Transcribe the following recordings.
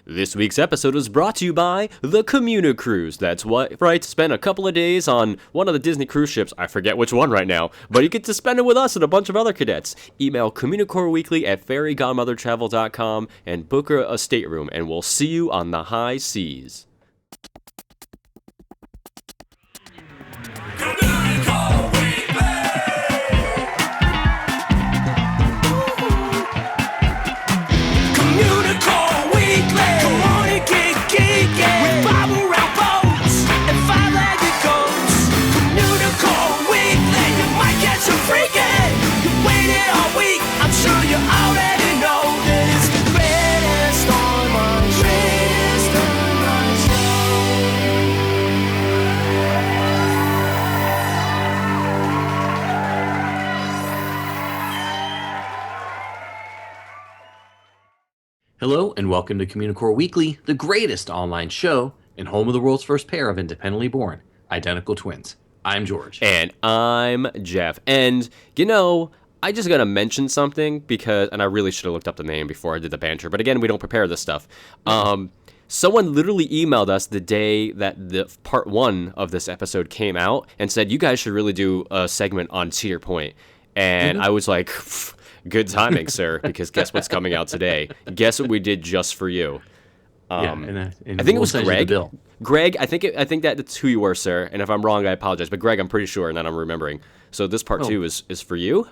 This week's episode is brought to you by the Communicore Cruise. That's right, spend a couple of days on one of the Disney cruise ships. I forget which one right now, but you get to spend it with us and a bunch of other cadets. Email Communicore Weekly at fairygodmothertravel.com and book a stateroom, and we'll see you on the high seas. Hello and welcome to Communicore Weekly, the greatest online show and home of the world's first pair of independently born identical twins. I'm George. And I'm Jeff. And, you know, I just gotta mention something and I really should have looked up the name before I did the banter, but again, we don't prepare this stuff. Someone literally emailed us the day that the part one of this episode came out and said, you guys should really do a segment on Cedar Point. And I was like, good timing, sir, because guess what's coming out today? Guess what we did just for you? And I think it was Greg. Greg, I think that's who you were, sir. And if I'm wrong, I apologize. But Greg, I'm pretty sure, and that I'm remembering. So this part two is for you?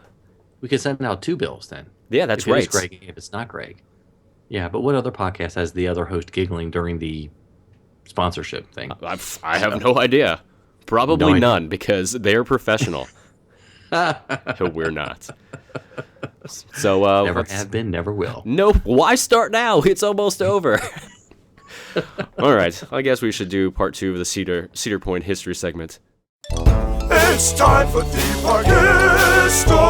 We could send out two bills then. Yeah, that's right. If it's Greg, if it's not Greg. Yeah, but what other podcast has the other host giggling during the sponsorship thing? I have no idea. Probably none, because they're professional. We're not. So never have been, never will. Nope. Why start now? It's almost over. All right. I guess we should do part two of the Cedar Point history segment. It's time for the park history.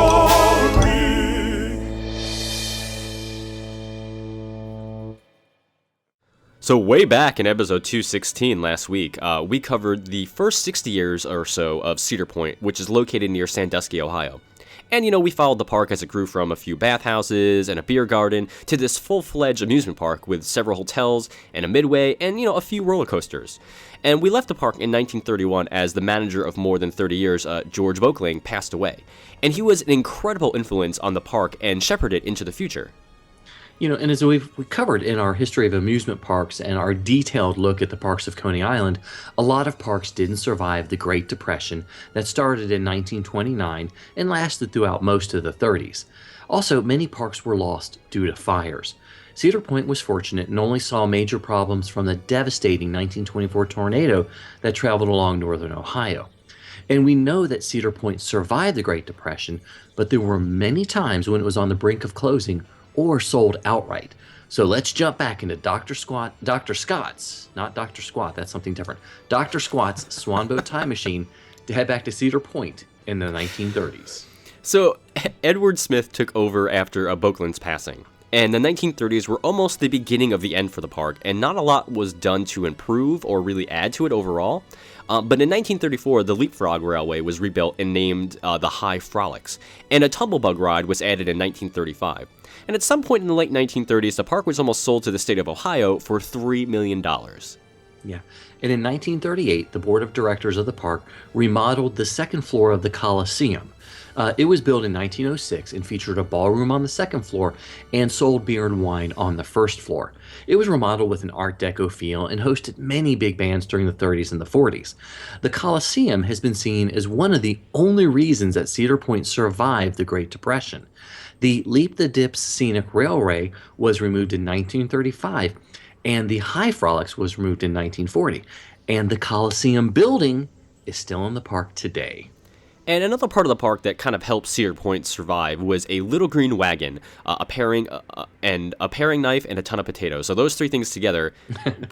So way back in episode 216 last week, we covered the first 60 years or so of Cedar Point, which is located near Sandusky, Ohio. And, you know, we followed the park as it grew from a few bathhouses and a beer garden to this full-fledged amusement park with several hotels and a midway and, you know, a few roller coasters. And we left the park in 1931 as the manager of more than 30 years, George Voegtling, passed away. And he was an incredible influence on the park and shepherded it into the future. You know, and as we covered in our history of amusement parks and our detailed look at the parks of Coney Island, a lot of parks didn't survive the Great Depression that started in 1929 and lasted throughout most of the 30s. Also, many parks were lost due to fires. Cedar Point was fortunate and only saw major problems from the devastating 1924 tornado that traveled along northern Ohio. And we know that Cedar Point survived the Great Depression, but there were many times when it was on the brink of closing or sold outright. So let's jump back into Dr. Scott's, not Dr. Squat, that's something different, Dr. Squat's Swanboat Time Machine to head back to Cedar Point in the 1930s. So Edward Smith took over after Voegtling's passing. And the 1930s were almost the beginning of the end for the park, and not a lot was done to improve or really add to it overall. But in 1934, the Leapfrog Railway was rebuilt and named the High Frolics, and a tumblebug ride was added in 1935. And at some point in the late 1930s, the park was almost sold to the state of Ohio for $3 million. Yeah, and in 1938, the board of directors of the park remodeled the second floor of the Coliseum. It was built in 1906 and featured a ballroom on the second floor and sold beer and wine on the first floor. It was remodeled with an Art Deco feel and hosted many big bands during the 30s and the 40s. The Coliseum has been seen as one of the only reasons that Cedar Point survived the Great Depression. The Leap the Dips Scenic Railway was removed in 1935, and the High Frolics was removed in 1940. And the Coliseum building is still in the park today. And another part of the park that kind of helped Cedar Point survive was a little green wagon, a paring knife, and a ton of potatoes. So those three things together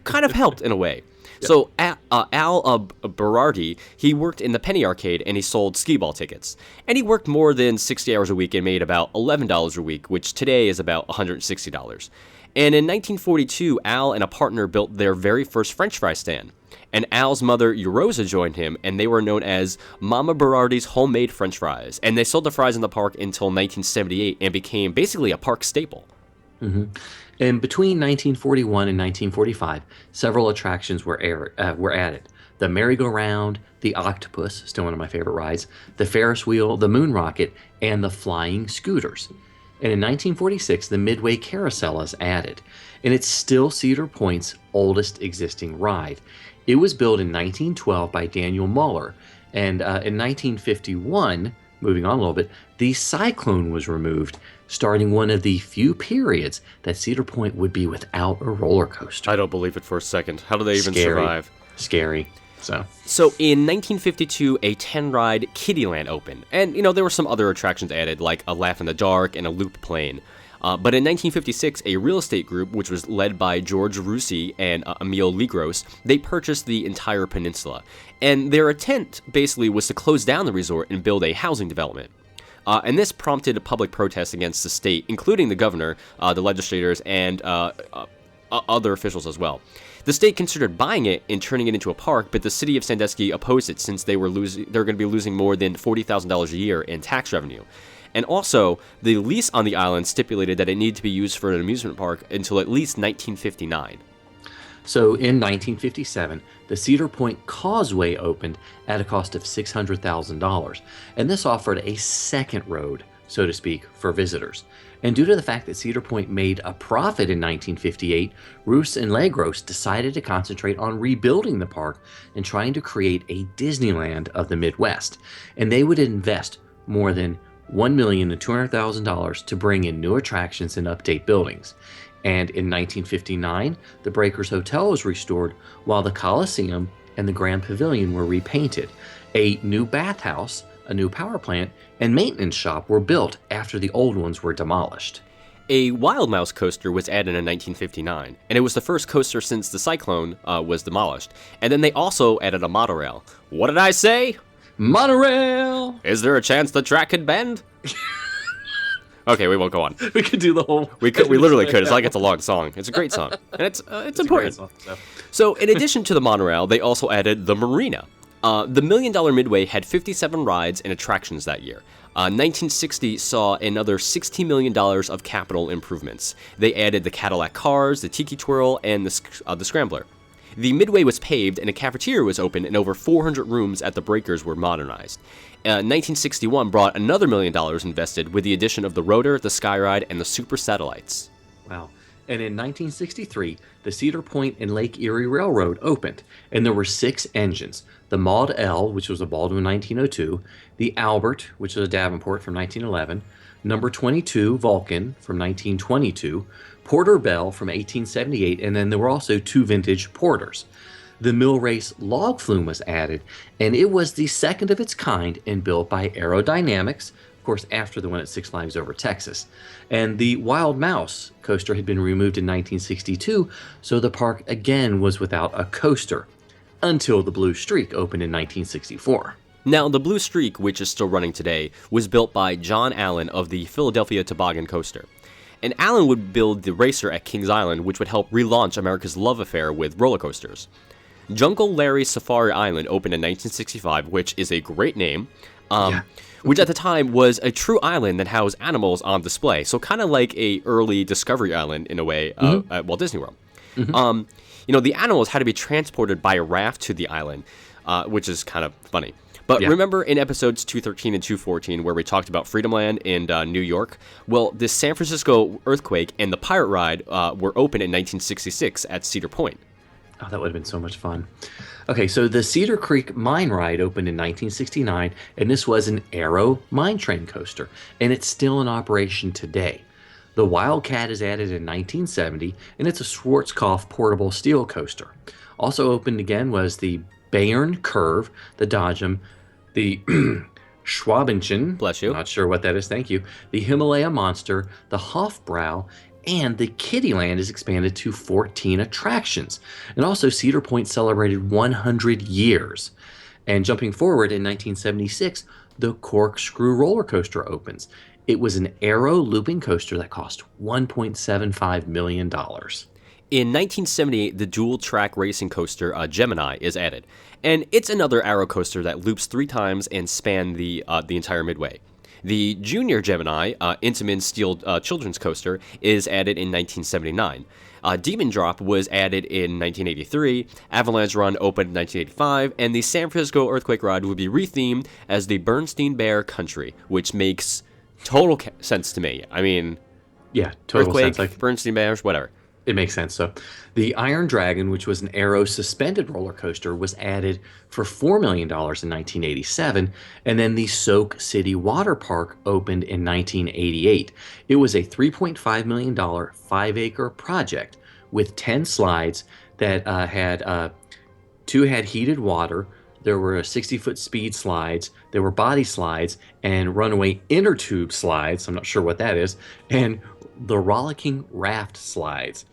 kind of helped in a way. Yeah. So Al Berardi, he worked in the Penny Arcade and he sold skee-ball tickets. And he worked more than 60 hours a week and made about $11 a week, which today is about $160. And in 1942, Al and a partner built their very first French fry stand. And Al's mother, Erosa, joined him, and they were known as Mama Berardi's Homemade French Fries. And they sold the fries in the park until 1978 and became basically a park staple. And between 1941 and 1945, several attractions were added. The merry-go-round, the octopus, still one of my favorite rides, the Ferris wheel, the moon rocket, and the flying scooters. And in 1946, the Midway Carousel is added, and it's still Cedar Point's oldest existing ride. It was built in 1912 by Daniel Muller, and in 1951, moving on a little bit, the Cyclone was removed, starting one of the few periods that Cedar Point would be without a roller coaster. I don't believe it for a second. How do they even Scary. survive? Scary. So in 1952, a 10-ride Kiddieland opened. And, there were some other attractions added, like a Laugh in the Dark and a Loop Plane. But in 1956, a real estate group, which was led by George Russi and Emil Ligros, they purchased the entire peninsula. And their intent, basically, was to close down the resort and build a housing development. And this prompted a public protest against the state, including the governor, the legislators, and other officials as well. The state considered buying it and turning it into a park, but the city of Sandusky opposed it since they were going to be losing more than $40,000 a year in tax revenue. And also, the lease on the island stipulated that it needed to be used for an amusement park until at least 1959. So in 1957, the Cedar Point Causeway opened at a cost of $600,000, and this offered a second road, so to speak, for visitors. And due to the fact that Cedar Point made a profit in 1958, Roos and Legros decided to concentrate on rebuilding the park and trying to create a Disneyland of the Midwest. And they would invest more than $1,200,000 to bring in new attractions and update buildings. And in 1959, the Breakers Hotel was restored while the Coliseum and the Grand Pavilion were repainted. A new bathhouse, a new power plant, and maintenance shop were built after the old ones were demolished. A Wild Mouse coaster was added in 1959, and it was the first coaster since the Cyclone was demolished. And then they also added a monorail. What did I say? Monorail! Is there a chance the track could bend? Okay, we won't go on. We could do the whole... We literally could. It's like it's a long song. It's a great song. And it's important. Song, so. So in addition to the monorail, they also added the marina. The $1 Million Midway had 57 rides and attractions that year. 1960 saw another $60 million of capital improvements. They added the Cadillac cars, the Tiki Twirl, and the Scrambler. The Midway was paved and a cafeteria was opened, and over 400 rooms at the Breakers were modernized. 1961 brought another $1 million invested with the addition of the Rotor, the Skyride, and the Super Satellites. Wow. And in 1963, the Cedar Point and Lake Erie Railroad opened, and there were 6 engines. The Maud L, which was a Baldwin 1902, the Albert, which was a Davenport from 1911, number 22 Vulcan from 1922, Porter Bell from 1878, and then there were also 2 vintage Porters. The Mill Race log flume was added, and it was the second of its kind and built by Aerodynamics, of course, after the one at Six Flags Over Texas. And the Wild Mouse coaster had been removed in 1962, so the park again was without a coaster, until the Blue Streak opened in 1964. Now, the Blue Streak, which is still running today, was built by John Allen of the Philadelphia Toboggan Coaster. And Allen would build the racer at Kings Island, which would help relaunch America's love affair with roller coasters. Jungle Larry's Safari Island opened in 1965, which is a great name, which at the time was a true island that housed animals on display. So kind of like a early Discovery Island in a way at Walt Disney World. The animals had to be transported by a raft to the island, which is kind of funny. But remember in episodes 213 and 214 where we talked about Freedomland in New York? Well, the San Francisco earthquake and the Pirate Ride were open in 1966 at Cedar Point. Oh, that would have been so much fun. Okay, so the Cedar Creek Mine Ride opened in 1969, and this was an Aero mine train coaster, and it's still in operation today. The Wildcat is added in 1970, and it's a Schwarzkopf portable steel coaster. Also opened again was the Bayern Curve, the Dodgem, the Schwabenchen, bless you, not sure what that is, thank you, the Himalaya Monster, the Hofbrau, and the Kiddieland is expanded to 14 attractions. And also Cedar Point celebrated 100 years. And jumping forward in 1976, the Corkscrew roller coaster opens. It was an Aero looping coaster that cost $1.75 million. In 1978, the dual-track racing coaster Gemini is added, and it's another Aero coaster that loops 3 times and spans the entire Midway. The Junior Gemini, Intamin Steel Children's Coaster, is added in 1979. Demon Drop was added in 1983, Avalanche Run opened in 1985, and the San Francisco Earthquake Ride would be rethemed as the Bernstein Bear Country, which makes total sense to me. I mean, yeah, total Earthquake, sense. Bernstein Bears, whatever. It makes sense. So the Iron Dragon, which was an aero suspended roller coaster, was added for $4 million in 1987. And then the Soak City Water Park opened in 1988. It was a $3.5 million 5-acre project with 10 slides that had 2 had heated water. There were 60-foot speed slides. There were body slides and runaway inner tube slides. I'm not sure what that is. And the rollicking raft slides.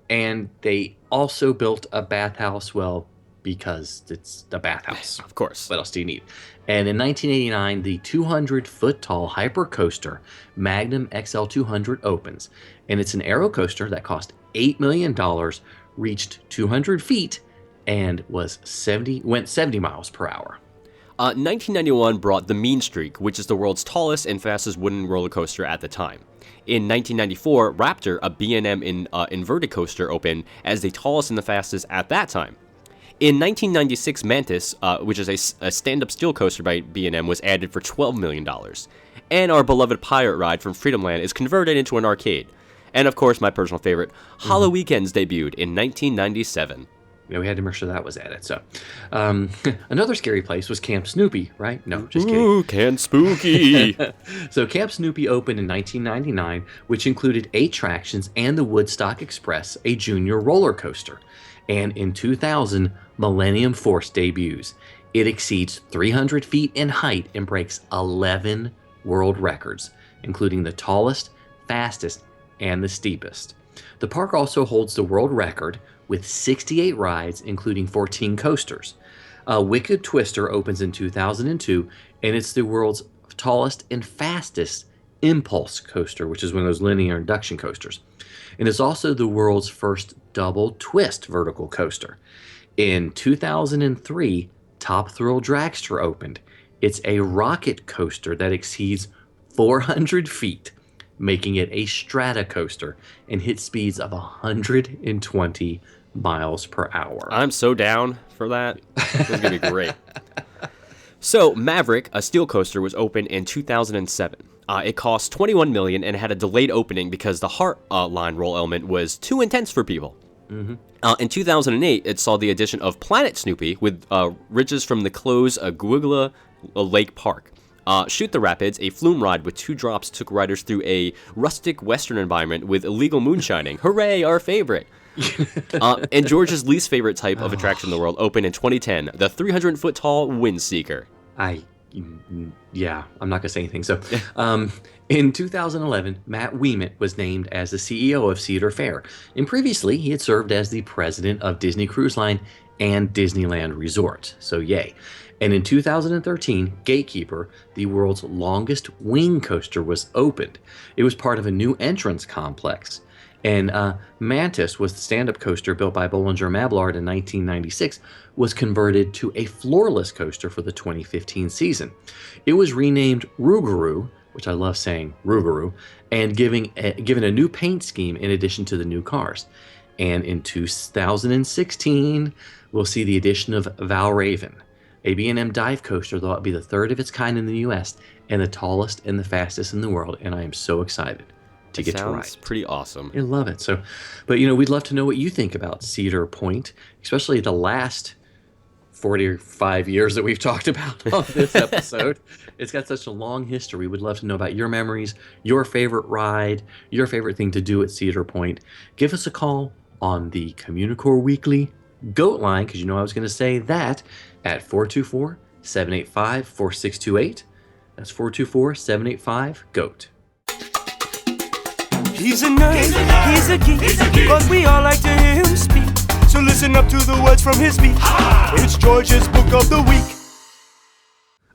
And they also built a bathhouse, well, because it's the bathhouse. Of course. What else do you need? And in 1989, the 200-foot tall hypercoaster Magnum XL200 opens. And it's an aero coaster that cost $8 million, reached 200 feet, and went 70 miles per hour. 1991 brought the Mean Streak, which is the world's tallest and fastest wooden roller coaster at the time. In 1994, Raptor, a B&M inverted coaster, opened as the tallest and the fastest at that time. In 1996, Mantis, which is a stand-up steel coaster by B&M, was added for $12 million. And our beloved Pirate Ride from Freedomland is converted into an arcade. And of course, my personal favorite, Hollow Weekends debuted in 1997. Yeah, we had to make sure that was added. So, another scary place was Camp Snoopy, right? No, just kidding. Ooh, Camp Spooky. So, Camp Snoopy opened in 1999, which included 8 attractions and the Woodstock Express, a junior roller coaster. And in 2000, Millennium Force debuts. It exceeds 300 feet in height and breaks 11 world records, including the tallest, fastest, and the steepest. The park also holds the world record with 68 rides, including 14 coasters. Wicked Twister opens in 2002, and it's the world's tallest and fastest impulse coaster, which is one of those linear induction coasters. And it's also the world's first double twist vertical coaster. In 2003, Top Thrill Dragster opened. It's a rocket coaster that exceeds 400 feet, making it a strata coaster and hits speeds of 120 miles per hour. I'm so down for that. This is going to be great. So, Maverick, a steel coaster, was opened in 2007. It cost $21 million and had a delayed opening because the heart line roll element was too intense for people. Mm-hmm. In 2008, it saw the addition of Planet Snoopy with ridges from the closed Guigula Lake Park. Shoot the Rapids, a flume ride with 2 drops, took riders through a rustic western environment with illegal moonshining. Hooray, our favorite! And George's least favorite type of attraction in the world opened in 2010, the 300-foot tall Windseeker. I'm not going to say anything. So, in 2011, Matt Ouimet was named as the CEO of Cedar Fair. And previously, he had served as the president of Disney Cruise Line and Disneyland Resort. So, yay. And in 2013, Gatekeeper, the world's longest wing coaster, was opened. It was part of a new entrance complex. And Mantis, was the stand-up coaster built by Bollinger Mablard in 1996, was converted to a floorless coaster for the 2015 season. It was renamed Rougarou, which I love saying Rougarou, and given a new paint scheme in addition to the new cars. And in 2016, we'll see the addition of Valraven, a B&M dive coaster that will be the 3rd of its kind in the U.S. and the tallest and the fastest in the world. And I am so excited to get to ride. Sounds pretty awesome. I love it. So, but we'd love to know what you think about Cedar Point, especially the last 45 years that we've talked about on this episode. It's got such a long history. We would love to know about your memories, your favorite ride, your favorite thing to do at Cedar Point. Give us a call on the Communicore Weekly GOAT line, because I was going to say that, at 424-785-4628. That's 424-785-GOAT. He's a nerd, he's a geek, but we all like to hear him speak. So listen up to the words from his speech. It's George's Book of the Week.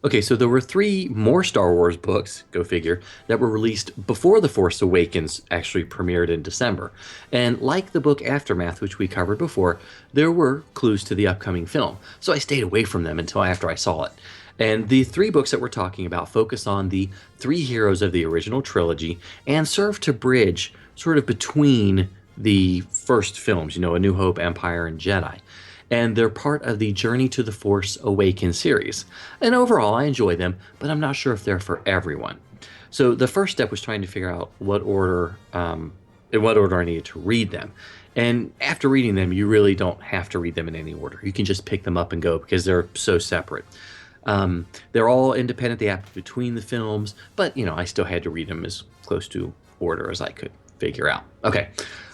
Okay, so there were 3 more Star Wars books, go figure, that were released before The Force Awakens actually premiered in December. And like the book Aftermath, which we covered before, there were clues to the upcoming film. So I stayed away from them until after I saw it. And the three books that we're talking about focus on the three heroes of the original trilogy and serve to bridge sort of between the first films, A New Hope, Empire, and Jedi. And they're part of the Journey to the Force Awakens series. And overall, I enjoy them, but I'm not sure if they're for everyone. So the first step was trying to figure out in what order I needed to read them. And after reading them, you really don't have to read them in any order. You can just pick them up and go because they're so separate. They're all independent. They happen between the films, but I still had to read them as close to order as I could figure out. Okay,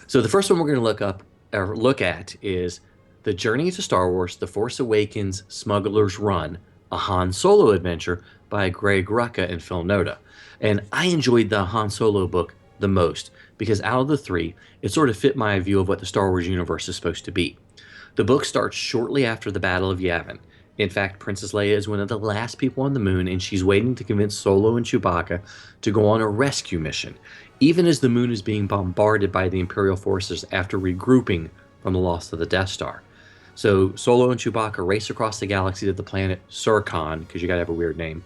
so the first one we're going to look at is The Journey to Star Wars: The Force Awakens Smuggler's Run, a Han Solo adventure by Greg Rucka and Phil Noda. And I enjoyed the Han Solo book the most because out of the three, it sort of fit my view of what the Star Wars universe is supposed to be. The book starts shortly after the Battle of Yavin. In fact, Princess Leia is one of the last people on the moon, and she's waiting to convince Solo and Chewbacca to go on a rescue mission, even as the moon is being bombarded by the Imperial forces after regrouping from the loss of the Death Star. So Solo and Chewbacca race across the galaxy to the planet Surkan, because you gotta have a weird name.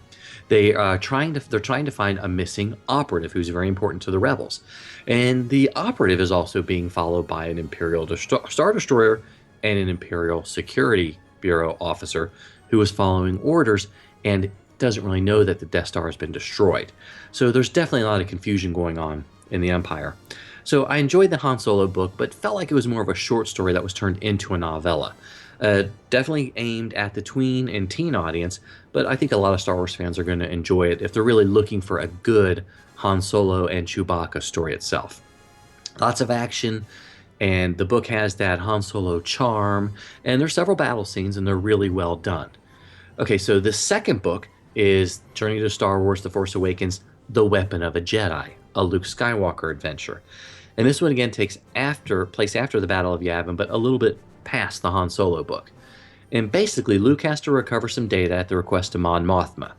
They're trying to find a missing operative who's very important to the rebels. And the operative is also being followed by an Imperial Star Destroyer and an Imperial Security Bureau officer who is following orders and doesn't really know that the Death Star has been destroyed. So there's definitely a lot of confusion going on in the Empire. So I enjoyed the Han Solo book, but felt like it was more of a short story that was turned into a novella. Definitely aimed at the tween and teen audience, but I think a lot of Star Wars fans are going to enjoy it if they're really looking for a good Han Solo and Chewbacca story itself. Lots of action, and the book has that Han Solo charm, and there's several battle scenes, and they're really well done. Okay, so the second book is Journey to Star Wars: The Force Awakens, The Weapon of a Jedi, a Luke Skywalker adventure. And this one again takes place after the Battle of Yavin, but a little bit past the Han Solo book. And basically, Luke has to recover some data at the request of Mon Mothma.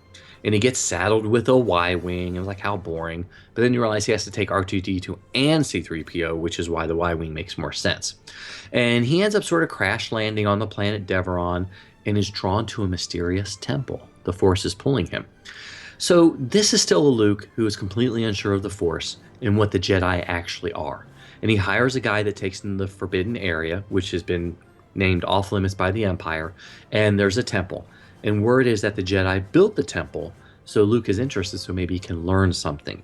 And he gets saddled with a Y-Wing, and like, how boring. But then you realize he has to take R2-D2 and C-3PO, which is why the Y-Wing makes more sense. And he ends up sort of crash landing on the planet Deveron and is drawn to a mysterious temple. The Force is pulling him. So this is still a Luke who is completely unsure of the Force and what the Jedi actually are. And he hires a guy that takes him to the Forbidden Area, which has been named off limits by the Empire, and there's a temple. And word is that the Jedi built the temple, so Luke is interested, so maybe he can learn something.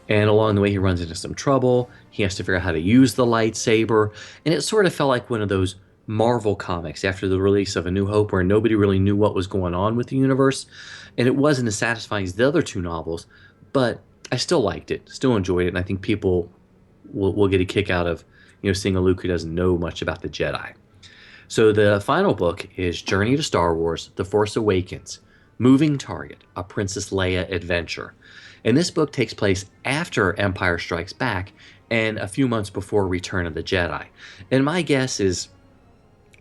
And along the way, he runs into some trouble. He has to figure out how to use the lightsaber. And it sort of felt like one of those Marvel comics after the release of A New Hope, where nobody really knew what was going on with the universe. And it wasn't as satisfying as the other two novels, but I still liked it, still enjoyed it, and I think people will get a kick out of seeing a Luke who doesn't know much about the Jedi. So the final book is Journey to Star Wars: The Force Awakens, Moving Target, a Princess Leia adventure. And this book takes place after Empire Strikes Back and a few months before Return of the Jedi. And my guess is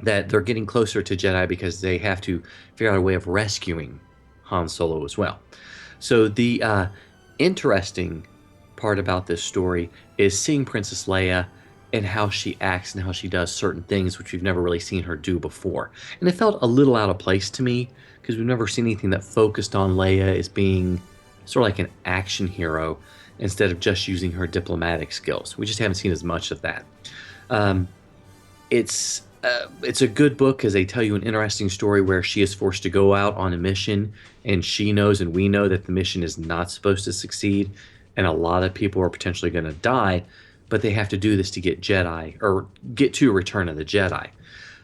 that they're getting closer to Jedi because they have to figure out a way of rescuing Han Solo as well. So the interesting part about this story is seeing Princess Leia and how she acts and how she does certain things which we've never really seen her do before. And it felt a little out of place to me because we've never seen anything that focused on Leia as being sort of like an action hero instead of just using her diplomatic skills. We just haven't seen as much of that. It's a good book because they tell you an interesting story where she is forced to go out on a mission, and she knows and we know that the mission is not supposed to succeed, and a lot of people are potentially going to die, but they have to do this to get to Return of the Jedi.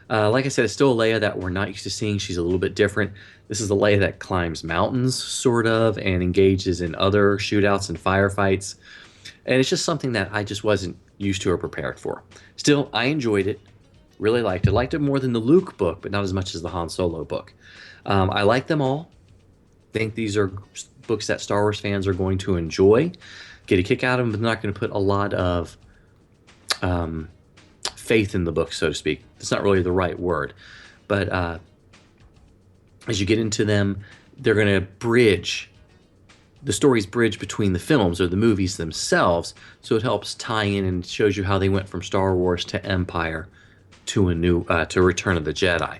Like I said, it's still a Leia that we're not used to seeing. She's a little bit different. This is the Leia that climbs mountains, sort of, and engages in other shootouts and firefights. And it's just something that I just wasn't used to or prepared for. Still, I enjoyed it. Really liked it. Liked it more than the Luke book, but not as much as the Han Solo book. I like them all. Think these are books that Star Wars fans are going to enjoy. Get a kick out of them, but not going to put a lot of faith in the book, so to speak. It's not really the right word. But as you get into them, they're going to the stories bridge between the films or the movies themselves, so it helps tie in and shows you how they went from Star Wars to Empire to to Return of the Jedi.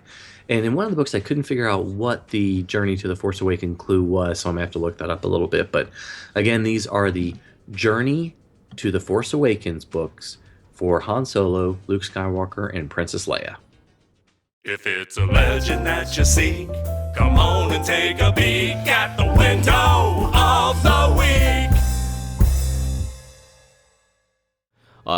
And in one of the books, I couldn't figure out what the Journey to the Force Awakens clue was, so I'm going to have to look that up a little bit. But again, these are the Journey to the Force Awakens books for Han Solo, Luke Skywalker, and Princess Leia. If it's a legend that you seek, come on and take a peek at the window of the week.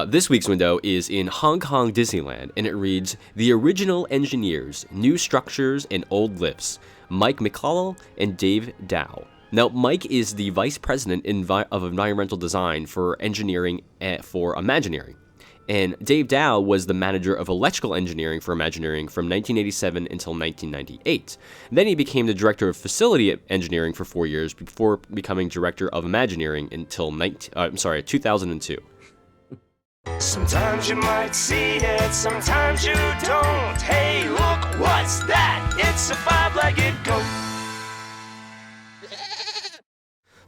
This week's window is in Hong Kong Disneyland, and it reads, The Original Engineers, New Structures and Old Lifts, Mike McCall and Dave Dow. Now, Mike is the Vice President of Environmental Design for Engineering for Imagineering, and Dave Dow was the Manager of Electrical Engineering for Imagineering from 1987 until 1998. Then he became the Director of Facility Engineering for 4 years before becoming Director of Imagineering until 2002. Sometimes you might see it, sometimes you don't. Hey, look, what's that? It's a five-legged goat.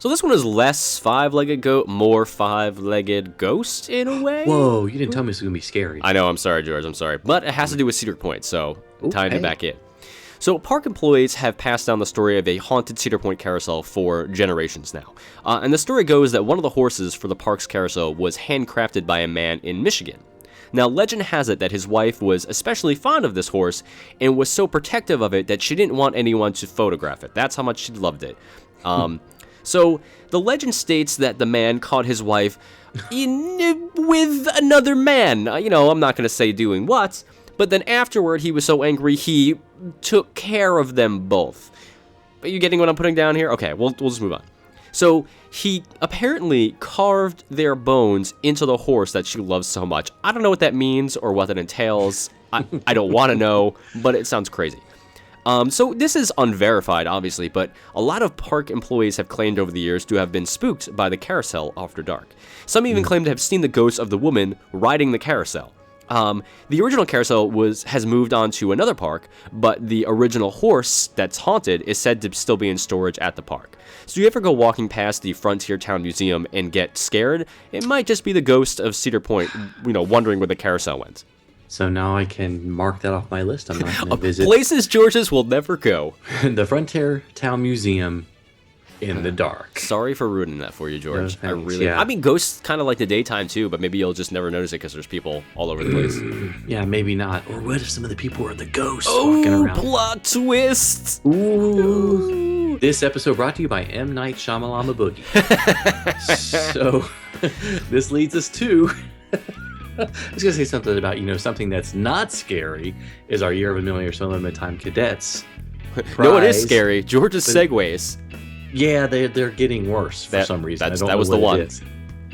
So this one is less five-legged goat, more five-legged ghost in a way? Whoa, you didn't tell me this was going to be scary. I know, I'm sorry, George, I'm sorry. But it has to do with Cedar Point, so tying it back in. So park employees have passed down the story of a haunted Cedar Point carousel for generations now. And the story goes that one of the horses for the park's carousel was handcrafted by a man in Michigan. Now, legend has it that his wife was especially fond of this horse and was so protective of it that she didn't want anyone to photograph it. That's how much she loved it. So the legend states that the man caught his wife with another man. I'm not going to say doing what, but then afterward he was so angry he took care of them both. Are you getting what I'm putting down here? Okay, we'll just move on. So he apparently carved their bones into the horse that she loves so much. I don't know what that means or what that entails. I don't want to know, but it sounds crazy. So this is unverified, obviously, but a lot of park employees have claimed over the years to have been spooked by the carousel after dark. Some even claim to have seen the ghost of the woman riding the carousel. The original carousel has moved on to another park, but the original horse that's haunted is said to still be in storage at the park. So you ever go walking past the Frontier Town Museum and get scared? It might just be the ghost of Cedar Point, wondering where the carousel went. So now I can mark that off my list. I'm not going to visit places George's will never go. the Frontier Town Museum in the dark. Sorry for ruining that for you, George. No, thanks. I mean, ghosts kind of like the daytime too, but maybe you'll just never notice it because there's people all over the place. Yeah, maybe not. Or what if some of the people are the ghosts walking around? Plot twist! Ooh. This episode brought to you by M. Night Shyamalan Boogie. So this leads us to I was going to say something about, something that's not scary is our Year of a Million or So Limited Time Cadets prize. No, it is scary. George's segues. Yeah, they're getting worse for some reason. That was the one.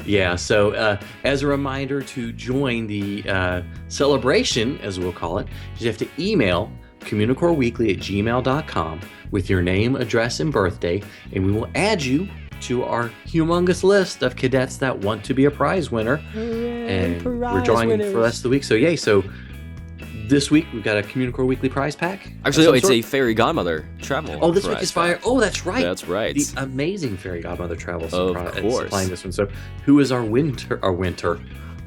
Yeah, so as a reminder to join the celebration, as we'll call it, you have to email communicoreweekly@gmail.com with your name, address, and birthday, and we will add you to our humongous list of cadets that want to be a prize winner. And we're drawing for the rest of the week. So yay, so this week we've got a Communicore Weekly prize pack. Actually, it's a Fairy Godmother travel. Oh, this week is Fire. Oh, that's right. That's right. The amazing Fairy Godmother travel of course. Supplying this one. So who is our winter?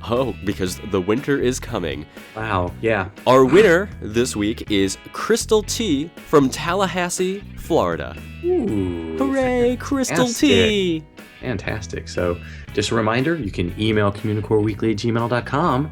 Oh, because the winter is coming. Wow, yeah. Our winner this week is Crystal T from Tallahassee, Florida. Ooh. Hooray, Crystal T! Fantastic. So just a reminder, you can email communicoreweekly@gmail.com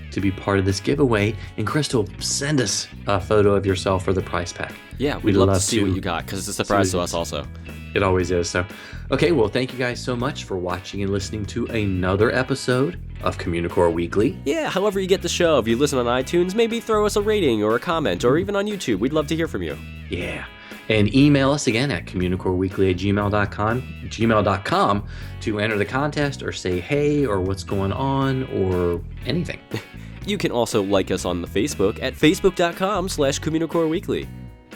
to be part of this giveaway. And Crystal, send us a photo of yourself for the prize pack. Yeah, we'd love to see what you got, because it's a surprise to us also. It always is. So, okay, well, thank you guys so much for watching and listening to another episode of Communicore Weekly. Yeah, however you get the show. If you listen on iTunes, maybe throw us a rating or a comment, or even on YouTube. We'd love to hear from you. Yeah. And email us again at communicoreweekly@gmail.com to enter the contest or say hey or what's going on or anything. You can also like us on the Facebook at facebook.com/Communicore Weekly.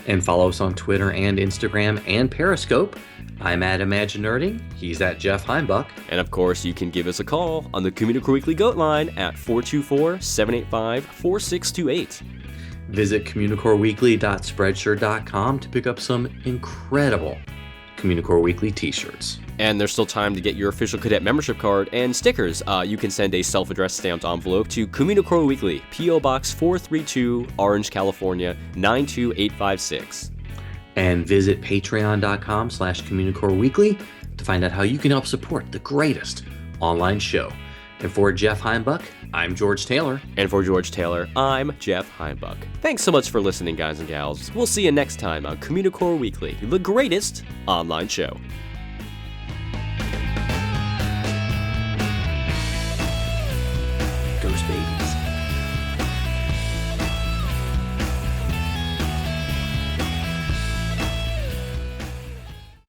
And follow us on Twitter and Instagram and Periscope. I'm at Imagine Nerding. He's at Jeff Heimbuck. And of course, you can give us a call on the Communicore Weekly Goat Line at 424-785-4628. Visit communicoreweekly.spreadshirt.com to pick up some incredible Communicore Weekly t-shirts. And there's still time to get your official cadet membership card and stickers. You can send a self-addressed stamped envelope to Communicore Weekly, P.O. Box 432, Orange, California, 92856. And visit patreon.com/Communicore Weekly to find out how you can help support the greatest online show. And for Jeff Heimbuck, I'm George Taylor. And for George Taylor, I'm Jeff Heimbuck. Thanks so much for listening, guys and gals. We'll see you next time on Communicore Weekly, the greatest online show.